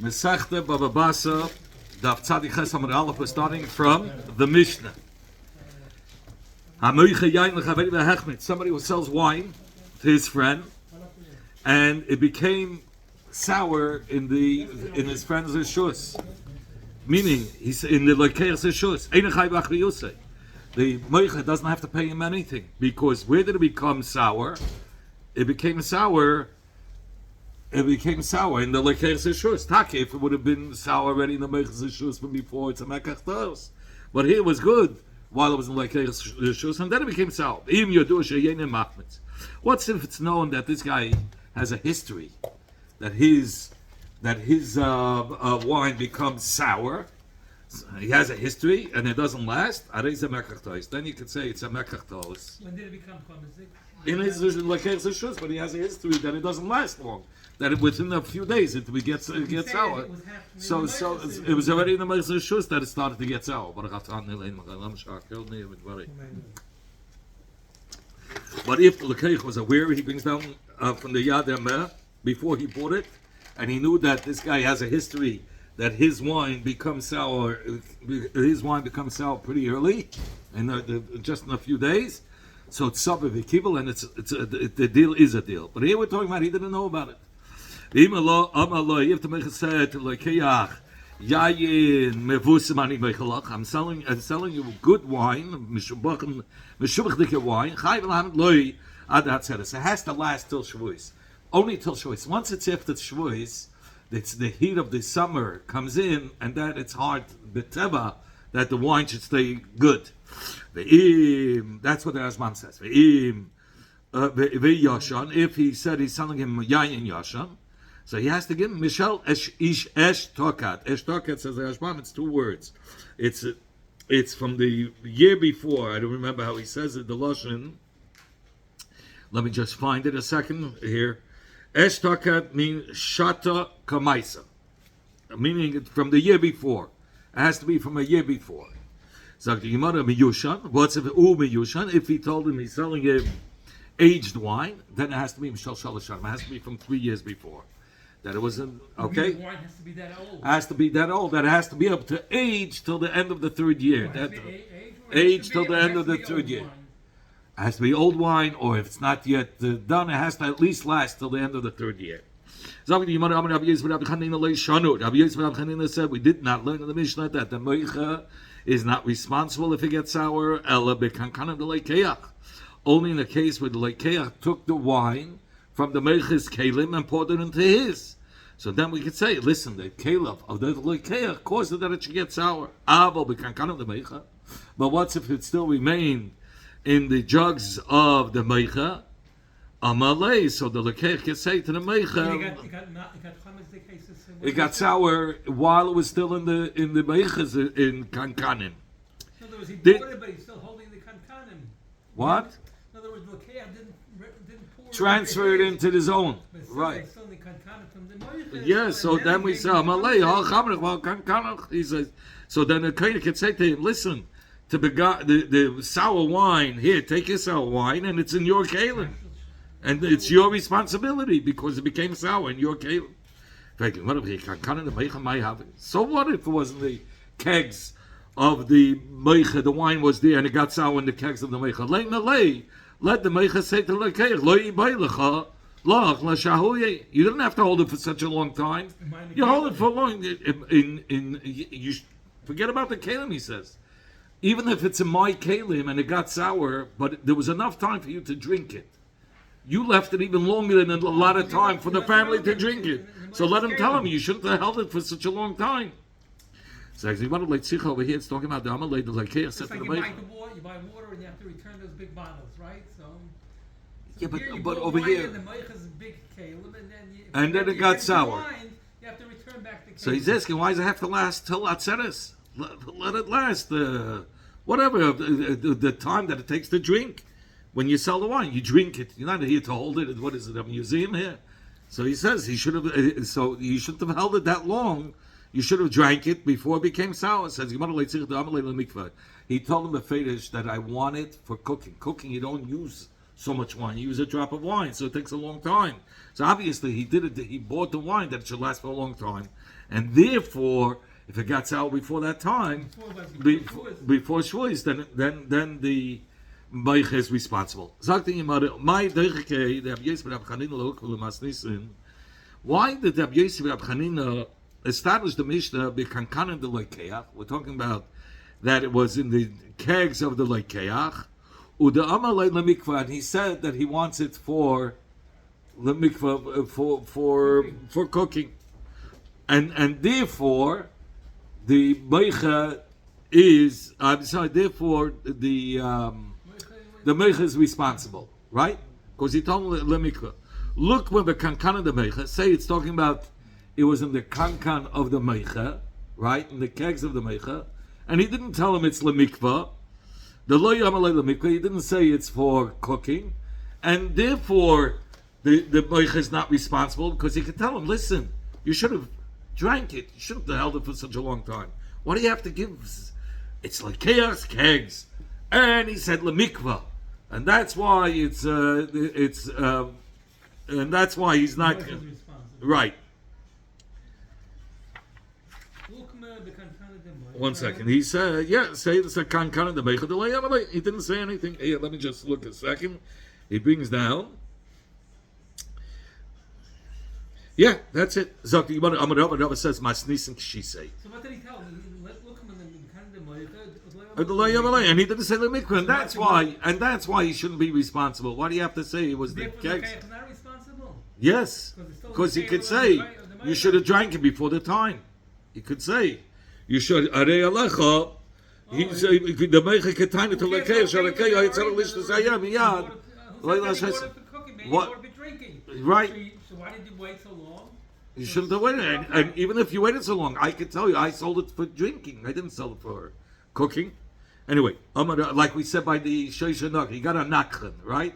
Mesechta Bava basra, Daf Tzadik Ches Amud Aleph. We're starting from the Mishnah. Somebody who sells wine to his friend, and it became sour in his friend's rishus. Meaning, he's in the lokeir's rishus. The moicha doesn't have to pay him anything, because where did it become sour? It became sour in the lokeir's rishus. Taki, if it would have been sour already in the moicha's rishus from before, it's a mekach tos. But here it was good while it was in lokeir's rishus, and then it became sour. What's if it's known that this guy has a history, that his wine becomes sour? He has a history and it doesn't last. Then you could say it's a mekach tos. When did it become clumsy? In his rishus, but he has a history that it doesn't last long. That within a few days it gets sour. So it was already in the rishus that it started to get sour. But if the lekeich was aware, he brings down from the Yad Emeh before he bought it, and he knew that this guy has a history that his wine becomes sour. His wine becomes sour pretty early, and just in a few days. So it's saber v'kibel, and the deal is a deal. But here we're talking about he didn't know about it. You have to make a set like I'm selling you good wine, mishubach wine. It has to last till Shavuos. Only till Shavuos. Once it's after Shavuos, it's the heat of the summer comes in, and that it's hard beteva that the wine should stay good. That's what the Rashbam says. If he said he's selling him yayin yashan, so he has to give him Mishal Ish Esh Tokat. Esh Tokat, says the Rashbam, it's two words. It's from the year before. I don't remember how he says it, the Lashon. Let me just find it a second here. Esh Tokat means Shata Kamaisa, meaning from the year before. It has to be from a year before. So the Gemara Miyushan. What's if Miyushan? If he told him he's selling him aged wine, then it has to be Mishal Shalasham. It has to be from 3 years before. That it wasn't okay. The wine has to be that old. Has to be that old. That has to be able to age till the end of the third year. Age till the end of the third year. It has to be old wine, or if it's not yet done, it has to at least last till the end of the third year. Rabbi Yisrael said we did not learn in the Mishnah that the moicha is not responsible if it gets sour. Only in the case where the lekeach took the wine from the meich's kelim and poured it into his. So then we could say, listen, the kelim of the lekeach caused it that it should get sour. But what's if it still remained in the jugs of the meicha? Amalei, so the lekeach can say to the meicha, it got sour while it was still in the meichas in kankanim. In other words, he bought it, but he's still holding the kankanim. What? In other words, the lekeach didn't pour transfer it into his own. Right. Yes, so then we say, he says, so then the kohen can say to him, listen, to the sour wine, here, take your sour wine, and it's in your kelim. And it's your responsibility because it became sour in your kelim. So what if it wasn't the kegs of the meicha, the wine was there and it got sour in the kegs of the meicha? Let the meicha say to the lekeich, you didn't have to hold it for such a long time. You hold it for long. You forget about the kelim, he says. Even if it's in my kelim and it got sour, but there was enough time for you to drink it. You left it even longer than a lot of time for the family to drink it. So let him tell him you shouldn't have held it for such a long time. So actually, what like Tzich over here, it's talking about the Amalei, the Lekeach said to the Meicha. You buy water and you have to return those big bottles, right? So yeah, but over here, the Meicha's big kelim, and then it got sour. Wine, you have to return back the kelim. So he's asking, why does it have to last till Atzeres? Let it last, whatever the time that it takes to drink. When you sell the wine, you drink it. You're not here to hold it. What is it, a museum here? So he says he should have. So you shouldn't have held it that long. You should have drank it before it became sour. It says he told him the fetish that I want it for cooking. Cooking, you don't use so much wine. You use a drop of wine, so it takes a long time. So obviously he did it. He bought the wine that it should last for a long time, and therefore, if it got sour before that time, before Shavuos, then the Meicha is responsible. Why did Rabbi Yosef Rabbi Chanina establish the Mishnah b'kankanim de lekeach? We're talking about that it was in the kegs of the lekeach. Uda amalei lemikvah, and he said that he wants it for lemikvah for cooking, and therefore the meicha is therefore the meicha is responsible, right? Because he told him lemikvah. Look when the kankan of the meicha, say it's talking about it was in the kankan of the meicha, right? In the kegs of the meicha, and he didn't tell him it's lemikvah. The lo yamalei lemikvah, he didn't say it's for cooking, and therefore the meicha is not responsible because he could tell him, listen, you should have drank it. You shouldn't have held it for such a long time. What do you have to give? It's like chaos kegs, and he said lemikvah, and that's why and that's why he's not right. One second. He said, yeah, say it's a kankan of the meicha delay. He didn't say anything. Here, let me just look a second. He brings down. Yeah, that's it. Zakti Amar says Masnisin Kshise. So what did he tell him? Look him in And he didn't say the mikvah, and that's why he shouldn't be responsible. Why do you have to say it was the kegs? Not responsible. Yes, because he could say you should have drank it before the time. He could say you should. Arei alecha. He said the meicha ketana to lekei shalekei yitzar lish to sayam miyad. What? Right. So why did you wait so long? You shouldn't have waited. And even if you waited so long, I could tell you I sold it for drinking. I didn't sell it for cooking. Anyway, like we said by the Shoishanok, he got a nakhan, right?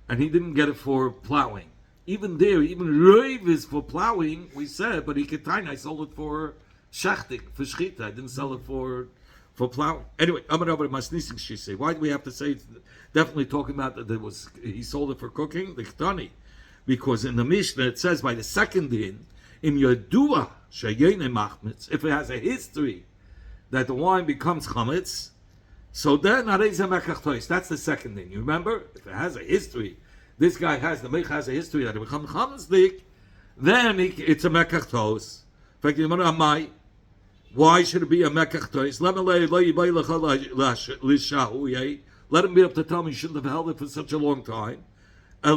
And he didn't get it for plowing. Even there, even Reiv is for plowing, we said, but he could tell I sold it for shachtik, for shchita. I didn't sell it for plowing. Anyway, why do we have to say it's definitely talking about that he sold it for cooking? The Ktani. Because in the Mishnah it says by the second din, in Yodua Shayene Machmitz, if it has a history that the wine becomes chametz, so then that's the second din. You remember? If it has a history, this guy the Meich has a history that it becomes chametzdik, then it's a mekach tos. In fact, why should it be a mekach tos? Let him be up to tell me you shouldn't have held it for such a long time. The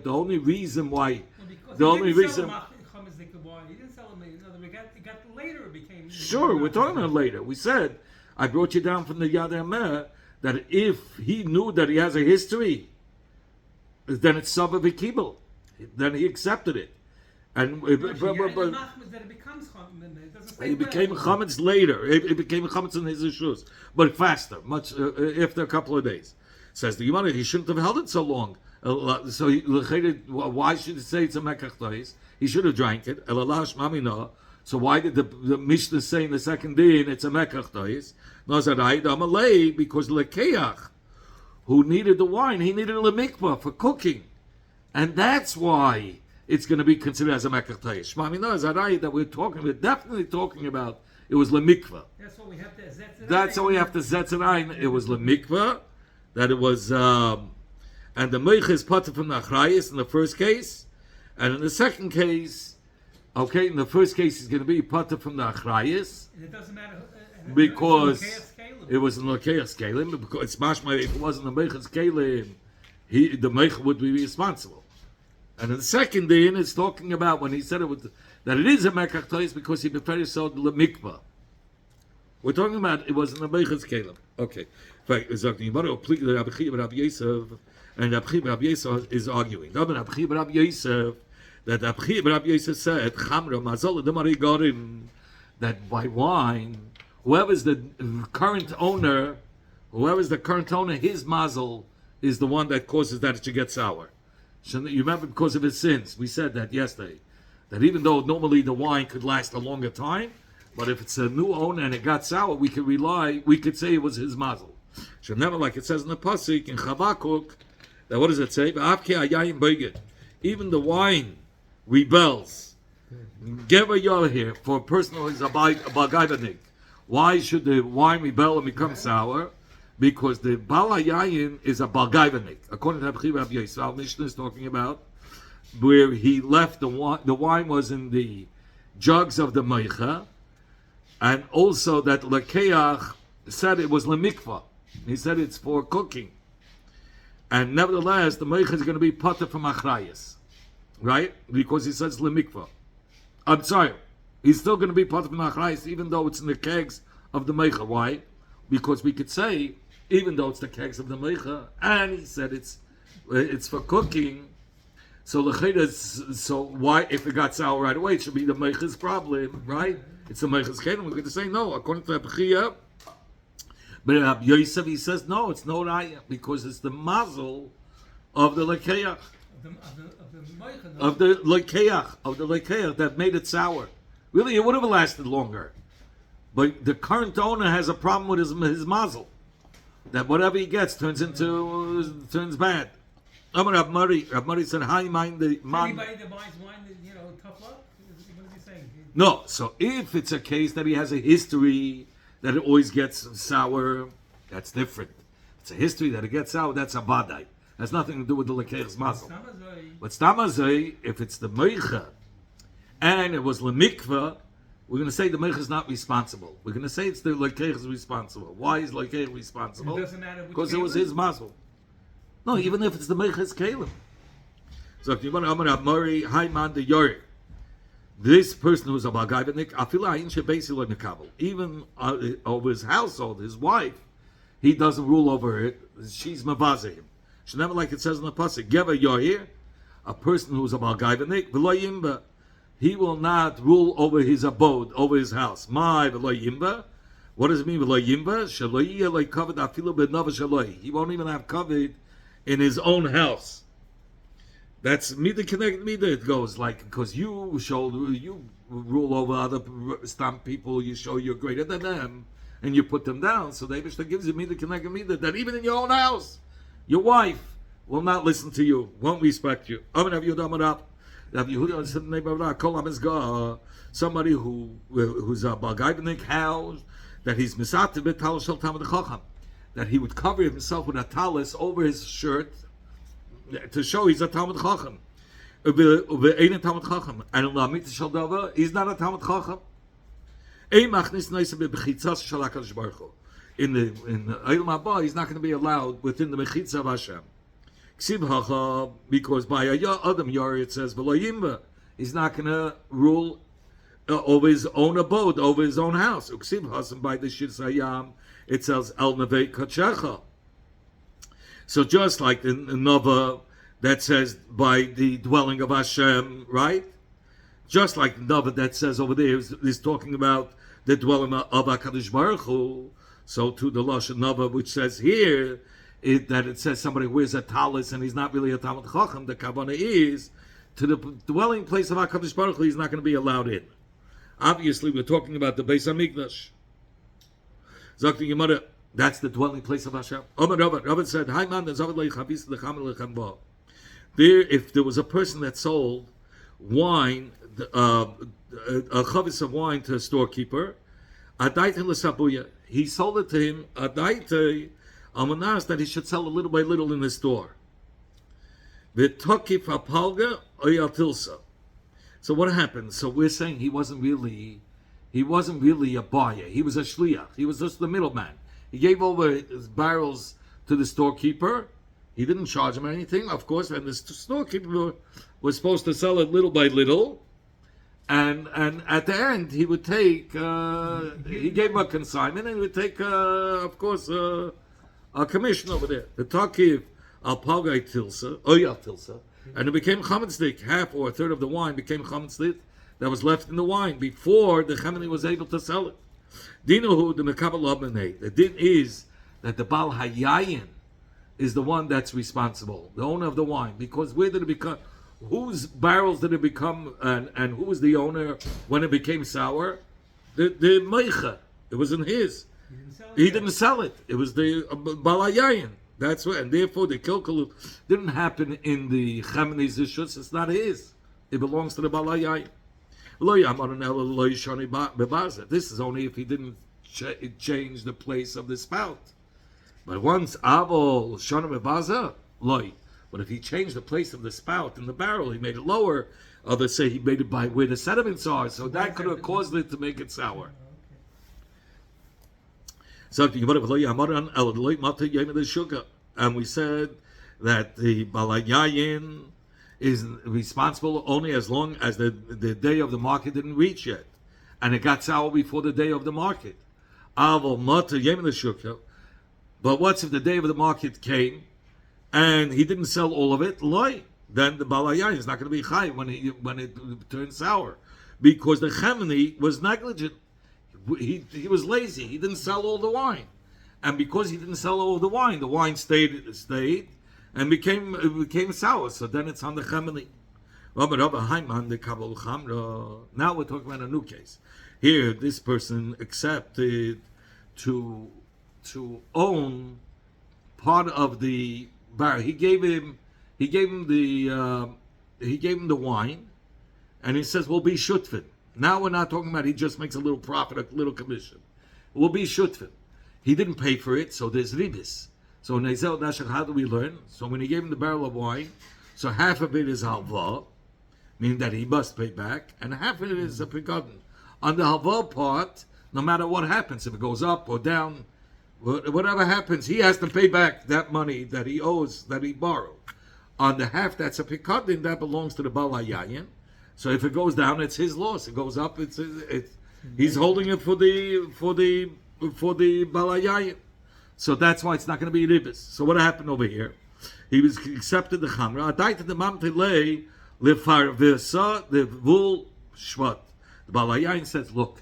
only reason why, the only reason. He didn't sell him. It got later. It became. Sure, we're talking about later. We said I brought you down from the Yad HaMeh that if he knew that he has a history, then it's Saba V'Kibel. Then he accepted it, and it became chametz later. It became chametz in his issues, but faster, much after a couple of days. Says the Gemara, he shouldn't have held it so long. So why should it say it's a mekach tois? He should have drank it. So why did the Mishnah say in the second din it's a mekach tois? Because lekeach, who needed the wine, he needed a mikvah for cooking, and that's why it's going to be considered as a mekach tois. We're definitely talking about it was lemikvah. That's what we have to. That's how we have to zetzenayin. It was lemikvah. That it was, and the meicha is pata from the achrayis in the first case, and in the second case, okay, in the first case is going to be pata from the achrayis, and it doesn't matter because it was in the lekeach scalim. Because it's mashma if it wasn't the meicha scalim, the meicha would be responsible. And in the second din, it's talking about when he said that it is a mekach tois because he preferred sold the mikvah. We're talking about it was in the meicha scalim. Okay. In fact, Rabbi Yosef, and Rabbi Yosef is arguing. Rabbi Yosef, that Rabbi Yosef said, that by wine, whoever's the current owner, his mazel is the one that causes that it should get sour. You remember because of his sins. We said that yesterday. That even though normally the wine could last a longer time, but if it's a new owner and it got sour, we could say it was his mazel. Should never, like it says in the pasuk in Chavakuk, that what does it say? Even the wine rebels. Gever yar here for a person who is a bagayvanik. Why should the wine rebel and become sour? Because the Bal HaYayin is a bagayvanik. According to Rabbi Yisrael, Mishnah is talking about where he left the wine. The wine was in the jugs of the meicha, and also that lekeach said it was lemikva. He said it's for cooking, and nevertheless the meicha is going to be potter from achrayas, right? Because he says lemikva. I'm sorry, he's still going to be potter from achrayas even though it's in the kegs of the meicha. Why? Because we could say even though it's the kegs of the meicha, and he said it's for cooking. So why, if it got sour right away, it should be the meicha's problem, right? It's the meicha's kelim. We're going to say no, according to Abchia. But Yosef, he says no, it's no raya because it's the mazel of the lekeach, of the lekeach that made it sour. Really, it would have lasted longer, but the current owner has a problem with his mazel, that whatever he gets turns bad. Rav Murray said, "How you mind the man?" Anybody that buys wine, tough luck. What is he saying? No. So if it's a case that he has a history that it always gets sour, that's different. It's a history that it gets sour. That's a badai. Has nothing to do with the lekeich's mazel. But stamazoi, if it's the meicha and it was lemikva, we're going to say the meicha is not responsible. We're going to say it's the lekeich's responsible. Why is lekeich responsible? It doesn't matter because it was his mazel. No, even if it's the meicha's kalim. So if you want to Amar Murray, Haiman the Yori, this person who's a bagayvanik, afila ayin shebeisil nekabel, even over his household, his wife, he doesn't rule over it. She's mavazehim. She never, like it says in the pasuk, Geva Yohir, a person who's a bagayvanik, v'lo yimba, he will not rule over his abode, over his house. My v'lo yimba. What does it mean v'lo yimba? Shelo yeh lo kavod afilu b'nava shaloi. He won't even have covered in his own house. That's mida connected mida. It goes like because you rule over other stamp people. You show you're greater than them, and you put them down. So the Eibishter gives you mida connected mida that even in your own house, your wife will not listen to you, won't respect you. Somebody who's a bagayvanik house that he's misativ b'tal shel tamid chacham, that he would cover himself with a talis over his shirt to show he's a Talmud Chacham. And he's not a Talmud Chacham. In the Eilam Haba, he's not going to be allowed within the Mechitza of Hashem. Because by Adam Yari it says, he's not going to rule over his own abode, over his own house. By the Shir it says El Nevei Kachecha. So just like the Nova that says by the dwelling of Hashem, right? Just like the Nova that says over there is talking about the dwelling of HaKadosh Baruch Hu. So to the Lashon Nova, which says here that it says somebody wears a talis and he's not really a Talmud Chacham, the Kavanah is to the dwelling place of HaKadosh Baruch Hu, he's not going to be allowed in. Obviously, we're talking about the Beis HaMikdash. Zakti Gemara, that's the dwelling place of Hashem. Robert said, there, if there was a person that sold wine, a chavis of wine to a storekeeper, he sold it to him, that he should sell a little by little in the store. So what happened? So we're saying he wasn't really a buyer. He was a shliach. He was just the middleman. He gave over his barrels to the storekeeper. He didn't charge him anything, of course, and the storekeeper was supposed to sell it little by little. And at the end, he would take, he gave him a consignment, and he would take, of course, a commission over there. The takiv al palgai tilsa, oyal tilsa, and it became chametzik. Half or a third of the wine became chametzik that was left in the wine before the Chemini was able to sell it. Dinuhu the mekabel abnei. The din is that the Bal Hayayin is the one that's responsible, the owner of the wine, because where did it become? Whose barrels did it become, and who was the owner when it became sour? The meicha. It wasn't his. He didn't sell it. It was the balayayin. That's what, and therefore the kilkul didn't happen in the Chameni's Rishus. It's not his. It belongs to the balayayin. This is only if he didn't change the place of the spout. But once avol shana bebaza loy. But if he changed the place of the spout in the barrel, he made it lower. Others say he made it by where the sediments are, so that could have caused it to make it sour. So and we said that the balayayin is responsible only as long as the day of the market didn't reach yet, and it got sour before the day of the market. But what's if the day of the market came and he didn't sell all of it? Then the balayayin is not going to be chai when it turns sour, because the chemeni was negligent. He was lazy. He didn't sell all the wine, and because he didn't sell all the wine stayed and became sour. So then it's on the chemeni. Now we're talking about a new case. Here, this person accepted to own part of the bar. He gave him the wine, and he says, "We'll be shutfin." Now we're not talking about he just makes a little profit, a little commission. We'll be shutfin. He didn't pay for it, so there's ribis. So Nezel Dashach, how do we learn? So when he gave him the barrel of wine, so half of it is halva, meaning that he must pay back, and half of it is a pekadon. On the halva part, no matter what happens, if it goes up or down, whatever happens, he has to pay back that money that he owes, that he borrowed. On the half that's a pekadon, that belongs to the balayayin. So if it goes down, it's his loss. It goes up, he's holding it for the balayayin. So that's why it's not going to be ribis. So what happened over here? He was accepted the chamra. Adaited the mamtelei lefarvisa the vul shvat. The balayayin says, "Look,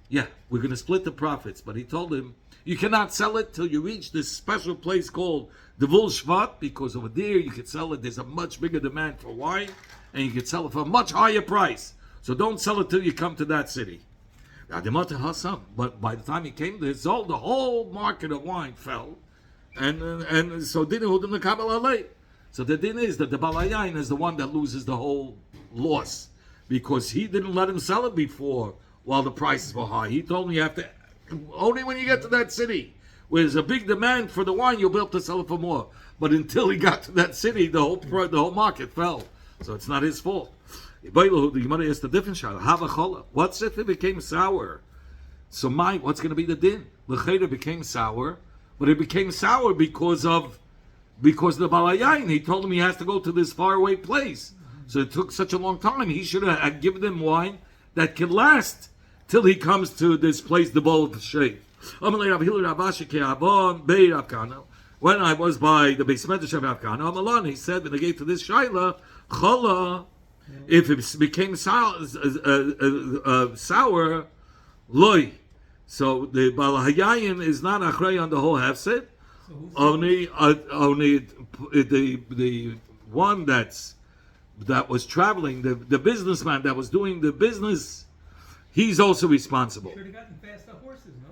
yeah, we're going to split the profits," but he told him, "You cannot sell it till you reach this special place called the vul shvat, because over there you can sell it. There's a much bigger demand for wine, and you can sell it for a much higher price. So don't sell it till you come to that city." But by the time he came there, the whole market of wine fell, and so din the kabbalah. So the din is that the balayayin is the one that loses the whole loss, because he didn't let him sell it before while the prices were high. He told him you have to only when you get to that city where there's a big demand for the wine, you'll be able to sell it for more. But until he got to that city, the whole market fell. So it's not his fault. The Gemara asked a different shayla. What's if it became sour? So what's going to be the din? L'cheda became sour, but it became sour because of the balayayin. He told him he has to go to this faraway place. So it took such a long time. He should have given him wine that can last till he comes to this place, the bowl of shade. When I was by the basement of Avkana, he said when they gave to this shayla, chala, if it became sour, loy. So the balayayin is not achrei on the whole hefset. Only the one that was traveling, the businessman that was doing the business, he's also responsible. Should have gotten faster horses, no?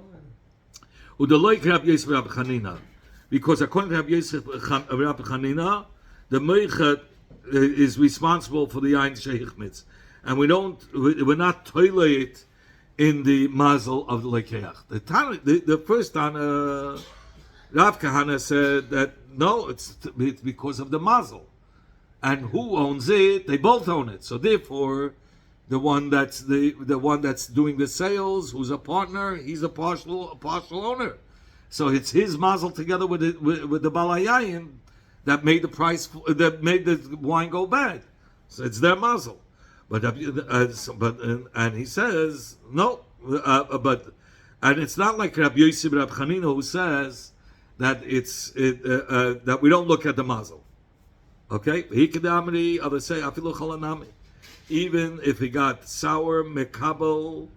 Because according to Rabbi Yosef Rabbi Chanina, the meichet is responsible for the Ayin Shehichmitz, and we're not toilet in the mazel of the lekeach. The first Tana, Rav Kahana said that no, it's because of the mazel, and who owns it? They both own it. So therefore, the one that's doing the sales, who's a partner, he's a partial owner. So it's his mazel together with the balayayin that made the wine go bad. So it's their mazel. But he says no. And it's not like Rabbi Yosef Rabbi Chanina who says that that we don't look at the mazel. Okay, even if he got sour mekabel,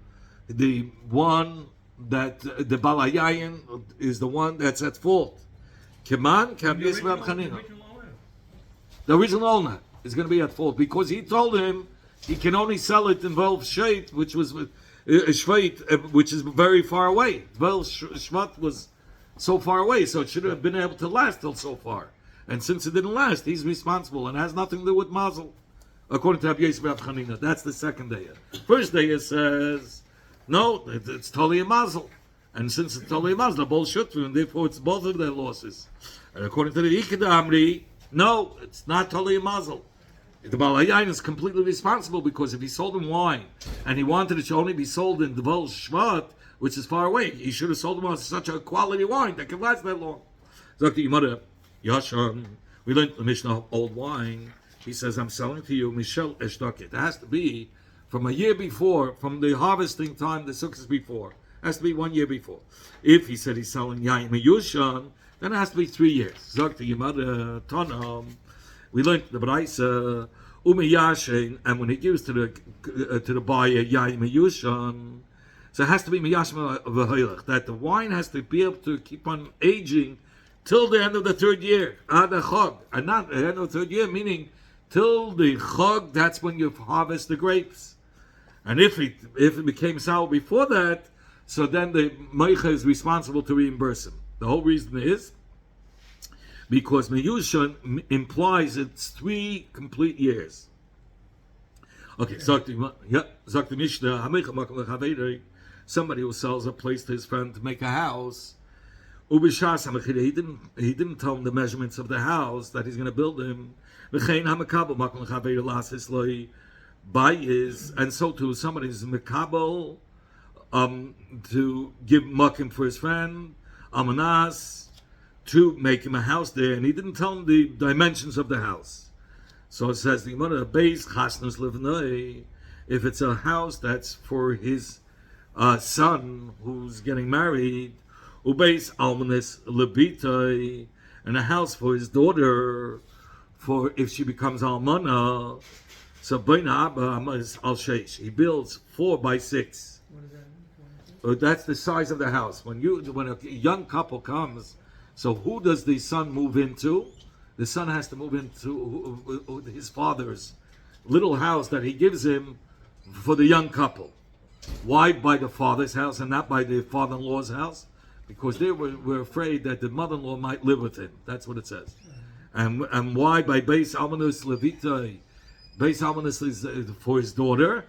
the one that the balayayin is the one that's at fault. Keman, the original owner is going to be at fault because he told him he can only sell it in Volv Shait, which was Shveit, which is very far away. Well, Shvat was so far away, so it should have been able to last till so far. And since it didn't last, he's responsible and has nothing to do with Mazel. According to Rabbi Yosef Rav Chanina, that's the second day. First day it says, no, it's totally a Mazel. And since it's totally a Mazel, both should and therefore it's both of their losses. And according to the Ikeda Amri, no, it's not totally a Mazel. The Baal Hayayin is completely responsible because if he sold him wine and he wanted it to only be sold in the Vol Shvat, which is far away, he should have sold him such a quality wine that can last that long. Zakti Yimada, Yashon, we learned the Mishnah old wine. He says, I'm selling to you Michel Eshtokit. It has to be from a year before, from the harvesting time, the sukkahs before. It has to be 1 year before. If he said he's selling Yain Miyushan, then it has to be 3 years. Zakti Yimada, Tonam. We learned the Braisa, Umiyashin, and when he gives to the buyer Yain Miyushan, so it has to be Miyashma V'Hoylech, that the wine has to be able to keep on aging till the end of the 3rd year, Ad Chag, and not the end of the 3rd year, meaning till the Chag, that's when you harvest the grapes. And if it became sour before that, so then the Meicha is responsible to reimburse him. The whole reason is because Miyushan implies it's 3 complete years. Okay, Zakti Mishnah, somebody who sells a place to his friend to make a house, he didn't tell him the measurements of the house that he's going to build him. And so too, somebody is Mekabel to give makim for his friend, Amanas, to make him a house there, and he didn't tell him the dimensions of the house. So it says the Gemara, Beis Chasnus Livnei, if it's a house that's for his son who's getting married, Ubeis Almanis Lebitai, and a house for his daughter, for if she becomes Almana, so Baina Abba is Al Sheish. He builds 4 by 6. What does that mean? That's the size of the house. When a young couple comes, so who does the son move into? The son has to move into his father's little house that he gives him for the young couple. Why by the father's house and not by the father-in-law's house? Because they were afraid that the mother-in-law might live with him. That's what it says. And why by Beis Almanus Levita? Beis Almanus is for his daughter,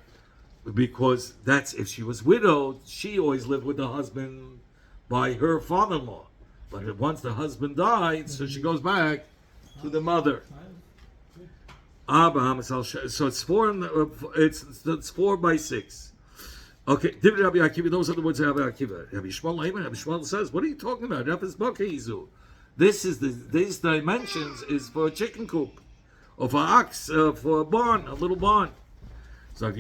because that's if she was widowed, she always lived with the husband by her father-in-law. But once the husband died, so she goes back to the mother. So it's 4 by 6. Okay, Rabbi Akiva, those are the words of Rabbi Akiva. Rabbi Shmuel says, what are you talking about? These dimensions is for a chicken coop, or for an ox, for a barn, a little barn. So like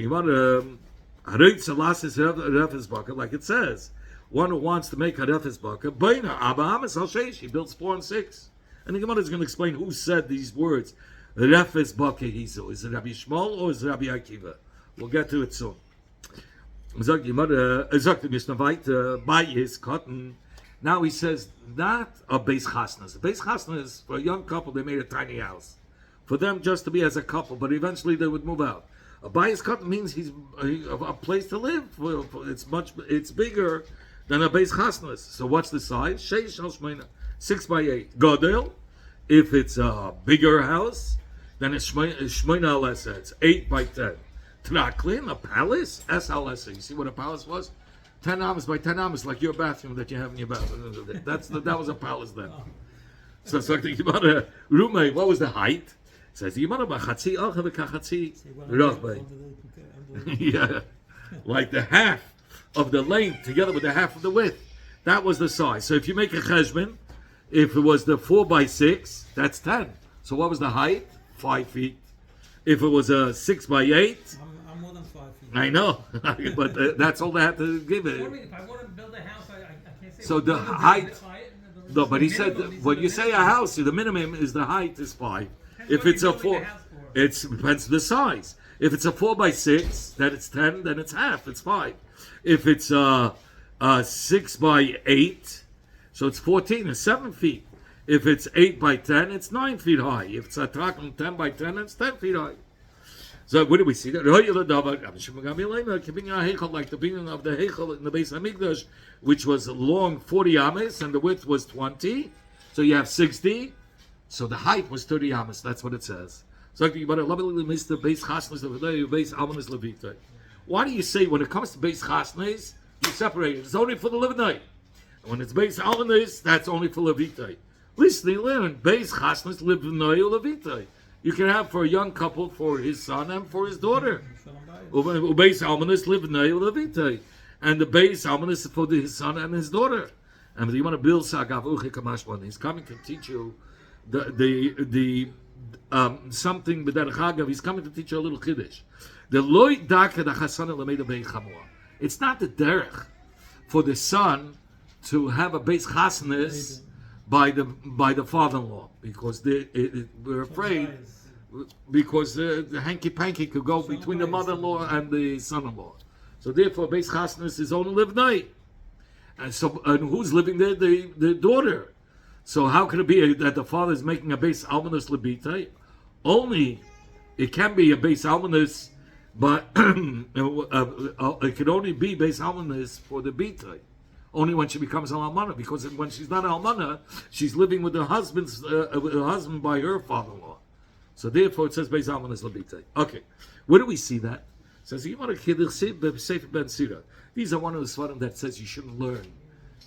it says, one who wants to make Harefes Baka, he builds 4 and 6. And the Gemara is going to explain who said these words. Refes Baka Hizu. Is it Rabbi Shmuel or is it Rabbi Akiva? We'll get to it soon. Now he says, not a Beis Chasnas. A Beis Chasnas, for a young couple, they made a tiny house. For them just to be as a couple, but eventually they would move out. A Beis Chasnas means he's a place to live. It's bigger than a Beis Chasnas. So what's the size? 6 by 8. Godel, if it's a bigger house, then it's Shmeina Alesa. It's 8 by 10. Traklin, a palace, S-Alesa. You see what a palace was? 10 amas by 10 amas, like your bathroom that you have in your bathroom. That was a palace then. So it's like the Gemara, Rumei, what was the height? It says the Gemara, Bachatzi Acha V'Kachatzi Rachbei. Yeah, like the half of the length together with the half of the width. That was the size. So if you make a cheshbon, if it was the 4 by 6, that's 10. So what was the height? 5 feet. If it was a 6 by 8, I'm more than 5 feet. I know, but that's all they have to give it. If I want to build a house, I can't say. So the height. No, but he said when you say a house, the minimum is the height is 5. If it's a 4, it depends on the size. If it's a 4 by 6, then it's 10. Then it's half. It's 5. If it's a 6 by 8, so it's 14. It's 7 feet. If it's 8 by 10, it's 9 feet high. If it's a trakum 10 by 10, it's 10 feet high. So where do we see that? Like the beginning of the Heichel in the Beis Hamikdash, which was long 40 ames and the width was 20. So you have 60. So the height was 30 ames. That's what it says. So why do you say when it comes to Beis Chasnes, you separate it? It's only for the Levinite. And when it's Beis Almanis, that's only for Levitite. Listen, they learn Beis Chasnes Levinite or Levitite. You can have for a young couple, for his son and for his daughter. Beis Almanis Levinite or Levitite. And the Beis Almanis is for his son and his daughter. And you want to build Sagav Uchi Kamashwan. He's coming to teach you the something with that Chagav. He's coming to teach you a little Kiddush. The loy daka da chasana lameda bein chamor. It's not the derech for the son to have a beis chasnas by the father-in-law because we're afraid because the hanky panky could go between the mother-in-law and the son-in-law. So therefore, beis chasnas is only live night, and who's living there? The daughter. So how could it be that the father is making a beis almanis lebita? Only it can be a beis almanis. But it could only be Beis Almanis for the Bita, only when she becomes an Almana, because when she's not an Almana, she's living with her husband by her father-in-law. So therefore it says Beis Almanis Labita. Okay, where do we see that? It says, these are one of the Svarim that says you shouldn't learn.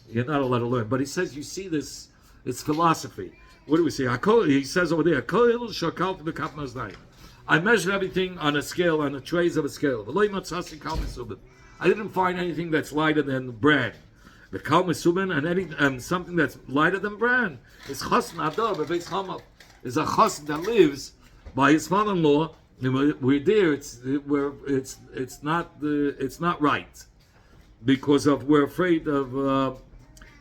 You're not allowed to learn. But he says you see this, it's philosophy. What do we see? He says over there, I measured everything on a scale, on the trays of a scale. I didn't find anything that's lighter than bread. The kal mesubin and something that's lighter than bread is chasn adar bebeis chamav. Is a chasn that lives by his father-in-law. We're there. It's not right because we're afraid of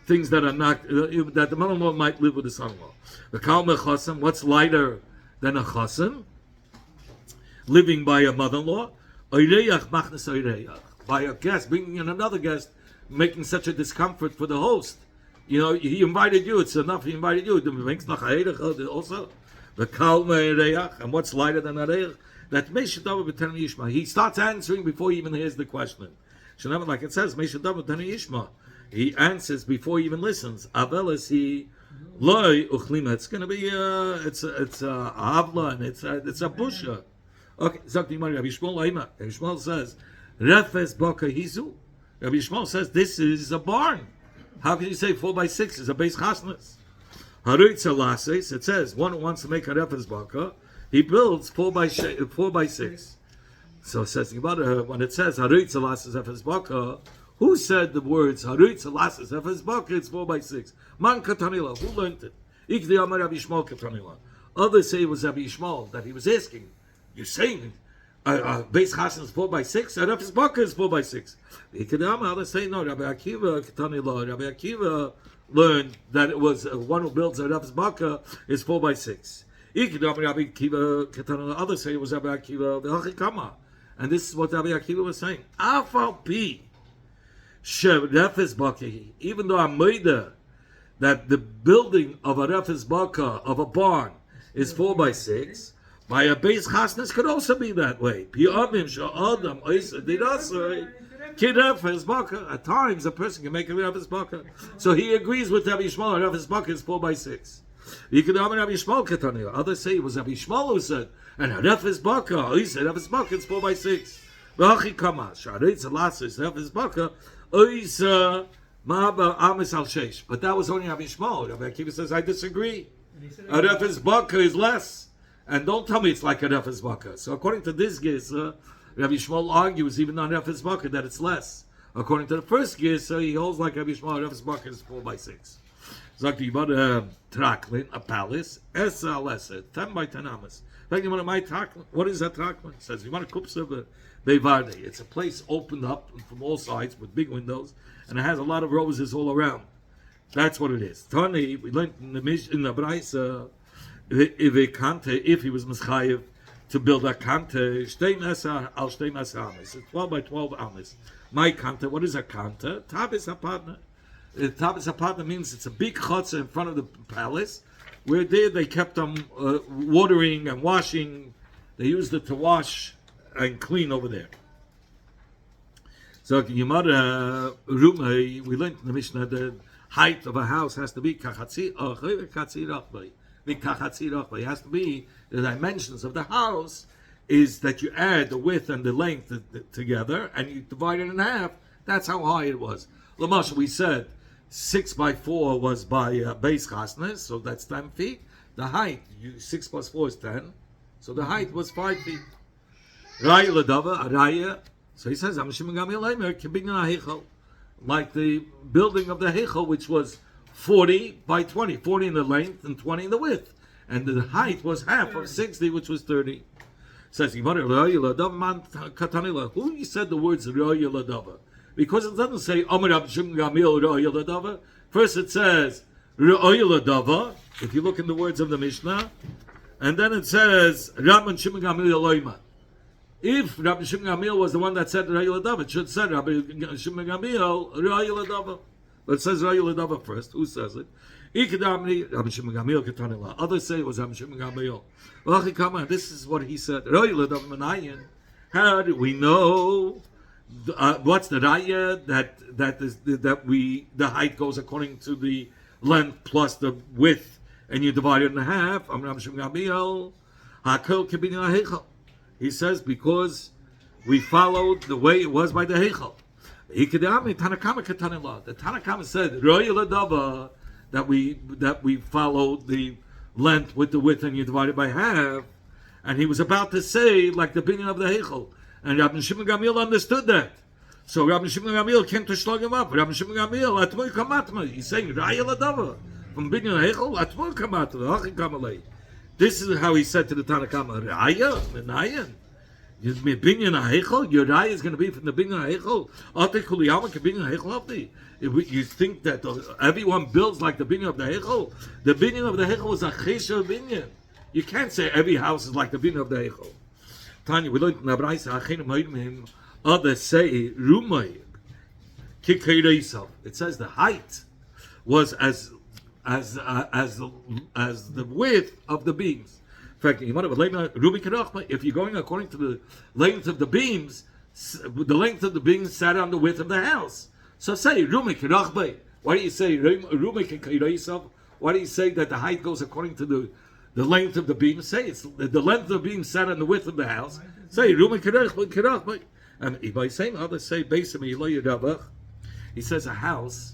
things that are not that the mother-in-law might live with the son-in-law. The kal mechasam. What's lighter than a chasm? Living by a mother-in-law, by a guest, bringing in another guest, making such a discomfort for the host. You know, he invited you, it's enough he invited you. Also, the kalma and what's lighter than that? That he starts answering before he even hears the question. Like it says, he answers before he even listens. Avelis he loy uchlima. It's going to be it's a havla and it's a busha. Okay, Rabbi Yishmael says, Refes Boka Hizu. Rabbi Yishmael says, this is a barn. How can you say 4x6 is a base chasnas? Haritza Lases, it says, one who wants to make a Refes Boka, he builds 4x6. So it says, when it says Haritza Lases Refes Boka, who said the words Haritza Lases Refes Boka, it's 4x6? Man Katanila, who learned it? Ikdi Amar Rabbi Yishmael Katanila. Others say it was Rabbi Yishmael that he was asking. You're saying base chassan is 4x6, and Refes Boka is 4x6. Others say no. Rabbi Akiva learned that it was one who builds a Refes Boka is 4x6. Others say it was Rabbi Akiva, and this is what Rabbi Akiva was saying. Afal pi Refes Boka, even though I'm made that the building of a Refes Boka of a barn is 4x6. By a base chasnas could also be that way. At times, a person can make a Refes Boka. So he agrees with Rabbi Yishmael. Refes Boka is 4x6. Others say it was Rabbi Yishmael who said, and Refes Boka. He said Refes Boka is 4x6. Refes Boka. But that was only Rabbi Yishmael. Rabbi Akiva says, I disagree. A Refes Boka is less. And don't tell me it's like a Refes Boka. So according to this Gisa, Rabbi Yishmael argues even on Refes Boka that it's less. According to the first Gisa, he holds like Rabbi Yishmael, Refes Boka is 4x6. Sagt you about a traklin, a palace, esa lesa, 10 by 10 amas. In fact, you want my traklin? What is that traklin? It says you want a kupsa bevarde. It's a place opened up from all sides with big windows, and it has a lot of roses all around. That's what it is. Tani, we learned in the Braisa. If he was mischayev to build a kante, al 12 ames. It's 12 by 12 ames. My kante, what is a kante? Tabis apartment. Tabis apartment means it's a big chutzah in front of the palace, where there they kept them watering and washing. They used it to wash and clean over there. So Yomar Rumei, we learned in the Mishnah the height of a house has to be kachatzi rachbei. It has to be the dimensions of the house is that you add the width and the length together and you divide it in half. That's how high it was. Lamash, we said 6 by 4 was by base chasnes, so that's 10 feet. The height, 6 plus 4 is 10, so the height was 5 feet. Raya ladava, araya. So he says, like the building of the Heichel, which was 40 by 20, 40 in the length and 20 in the width. And the height was half of 60, which was 30. Says, who you said the words Raya Ladava? Because it doesn't say, first it says, Raya Ladava, if you look in the words of the Mishnah, and then it says, Rabban Shimon Gamil Eloima. If Rabbi Shimon Gamil was the one that said Raya Ladava, it should have said Rabbi Shimon Gamil Raya Ladava. But it says Raya Ladava first. Who says it? Rabbi Shimon Gamil Ketanila. Others say it was Rabbi Shimon Gamil. This is what he said. Raya Ladava Manayin. How do we know? What's the raya the height goes according to the length plus the width, and you divide it in half? Rabbi Shimon Gamil. Hakel Kibin He says because we followed the way it was by the Heichel. The Tanakama said Raya Ladava that we followed the length with the width and you divide it by half, and he was about to say like the binyan of the Heichel, and Rabbi Shimon Gamil understood that. So Rabbi Shimon Gamil came to slug him up. Rabbi Shimon Gamil atmoi kamatma. He's saying Raya Ladava from binyan Heichel atmoi kamatma. This is how he said to the Tanakama, Raya, Menayan. Your binyan ha'echel, your raya is going to be from the binyan ha'echel. Ate kuliyama ke binyan ha'echel. You think that everyone builds like the binyan of the ha'echel? The binyan of the ha'echel is a chesher binyan. You can't say every house is like the binyan of the ha'echel. Tanya, we learned in Abraisa, Achenu Moedim, others say, Rumay, Kikeireisov. It says the height was as the width of the beams. In fact, if you're going according to the length of the beams, the length of the beams sat on the width of the house. So say Why do you say Why do you say that the height goes according to the length of the beams? Say it's the length of the beams sat on the width of the house. Say and by saying others say he says a house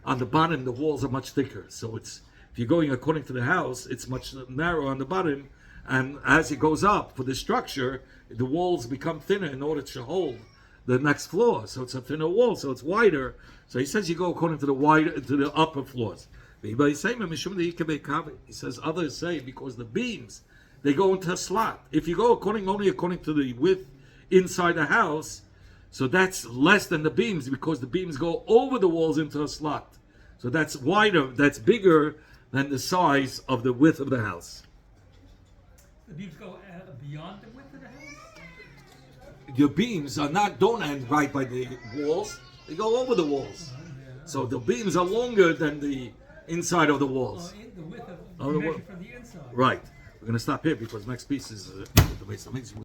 on the bottom the walls are much thicker. So it's if you're going according to the house, it's much narrower on the bottom. And as it goes up for the structure, the walls become thinner in order to hold the next floor. So it's a thinner wall, so it's wider. So he says you go according to the upper floors. He says others say because the beams they go into a slot. If you go only according to the width inside the house, so that's less than the beams because the beams go over the walls into a slot. So that's wider, that's bigger than the size of the width of the house. The beams go beyond the width of the house? Your beams don't end right by the walls. They go over the walls. So the beams are longer than the inside of the walls. The width of the from the inside. Right. We're going to stop here because next piece is the base.